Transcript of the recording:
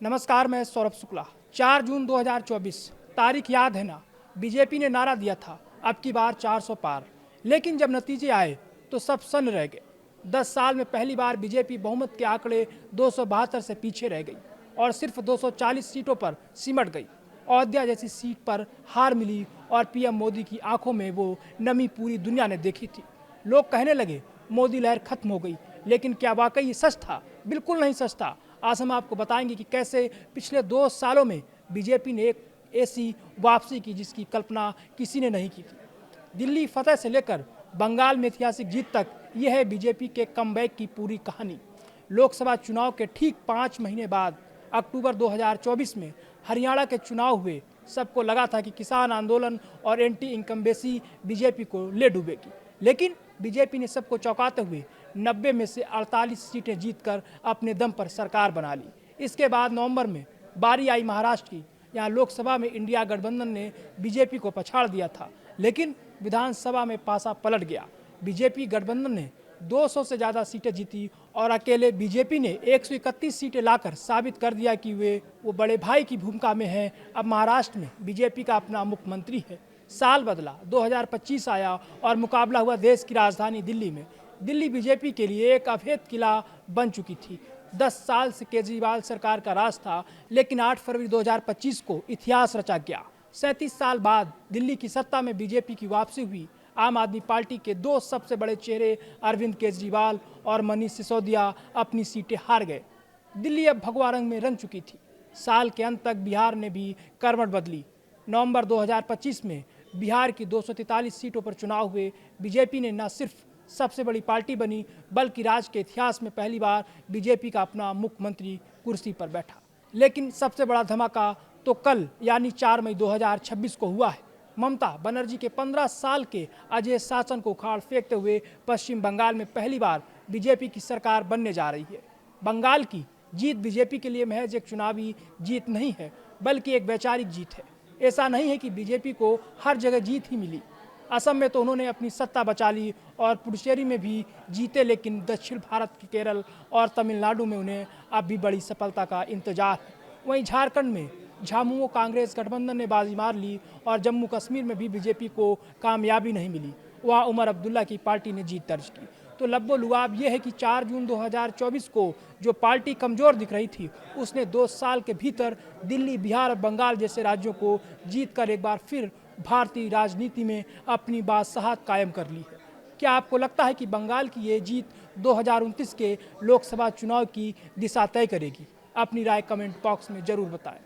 नमस्कार, मैं सौरभ शुक्ला। 4 जून 2024 तारीख याद है ना। बीजेपी ने नारा दिया था अब की बार 400 पार, लेकिन जब नतीजे आए तो सब सन्न रह गए। 10 साल में पहली बार बीजेपी बहुमत के आंकड़े 272 से पीछे रह गई और सिर्फ 240 सीटों पर सिमट गई। अयोध्या जैसी सीट पर हार मिली और पीएम मोदी की आंखों में वो नमी पूरी दुनिया ने देखी थी। लोग कहने लगे मोदी लहर खत्म हो गई, लेकिन क्या वाकई ये सच था? बिल्कुल नहीं सच था। आज हम आपको बताएंगे कि कैसे पिछले 2 सालों में बीजेपी ने एक ऐसी वापसी की जिसकी कल्पना किसी ने नहीं की थी। दिल्ली फतह से लेकर बंगाल में ऐतिहासिक जीत तक यह है बीजेपी के कमबैक की पूरी कहानी। लोकसभा चुनाव के ठीक 5 महीने बाद अक्टूबर 2024 में हरियाणा के चुनाव हुए। सबको लगा था कि किसान आंदोलन और एंटी इनकम्बेंसी बीजेपी को ले डूबेगी, लेकिन बीजेपी ने सबको चौंकाते हुए 90 में से 48 सीटें जीतकर अपने दम पर सरकार बना ली। इसके बाद नवंबर में बारी आई महाराष्ट्र की। यहाँ लोकसभा में इंडिया गठबंधन ने बीजेपी को पछाड़ दिया था, लेकिन विधानसभा में पासा पलट गया। बीजेपी गठबंधन ने 200 से ज़्यादा सीटें जीती और अकेले बीजेपी ने 131 सीटें लाकर साबित कर दिया कि वो बड़े भाई की भूमिका में है। अब महाराष्ट्र में बीजेपी का अपना मुख्यमंत्री है। साल बदला, 2025 आया और मुकाबला हुआ देश की राजधानी दिल्ली में। दिल्ली बीजेपी के लिए एक अभेद किला बन चुकी थी। 10 साल से केजरीवाल सरकार का राज था, लेकिन 8 फरवरी 2025 को इतिहास रचा गया। 37 साल बाद दिल्ली की सत्ता में बीजेपी की वापसी हुई। आम आदमी पार्टी के 2 सबसे बड़े चेहरे अरविंद केजरीवाल और मनीष सिसोदिया अपनी सीटें हार गए। दिल्ली अब भगवा रंग में रंग चुकी थी। साल के अंत तक बिहार ने भी करवट बदली। नवंबर 2025 में बिहार की 243 सीटों पर चुनाव हुए। बीजेपी ने न सिर्फ सबसे बड़ी पार्टी बनी, बल्कि राज्य के इतिहास में पहली बार बीजेपी का अपना मुख्यमंत्री कुर्सी पर बैठा। लेकिन सबसे बड़ा धमाका तो कल यानी 4 मई 2026 को हुआ है। ममता बनर्जी के 15 साल के अजय शासन को उखाड़ फेंकते हुए पश्चिम बंगाल में पहली बार बीजेपी की सरकार बनने जा रही है। बंगाल की जीत बीजेपी के लिए महज एक चुनावी जीत नहीं है, बल्कि एक वैचारिक जीत है। ऐसा नहीं है कि बीजेपी को हर जगह जीत ही मिली। असम में तो उन्होंने अपनी सत्ता बचा ली और पुडुचेरी में भी जीते, लेकिन दक्षिण भारत के केरल और तमिलनाडु में उन्हें अब भी बड़ी सफलता का इंतजार है। वहीं झारखंड में झामुमो कांग्रेस गठबंधन ने बाजी मार ली और जम्मू कश्मीर में भी बीजेपी को कामयाबी नहीं मिली। वहाँ उमर अब्दुल्ला की पार्टी ने जीत दर्ज की। तो लब्बो लुआब ये है कि 4 जून 2024 को जो पार्टी कमज़ोर दिख रही थी, उसने 2 साल के भीतर दिल्ली, बिहार और बंगाल जैसे राज्यों को जीतकर एक बार फिर भारतीय राजनीति में अपनी बादशाहत कायम कर ली है। क्या आपको लगता है कि बंगाल की ये जीत 2029 के लोकसभा चुनाव की दिशा तय करेगी? अपनी राय कमेंट बॉक्स में ज़रूर बताएं।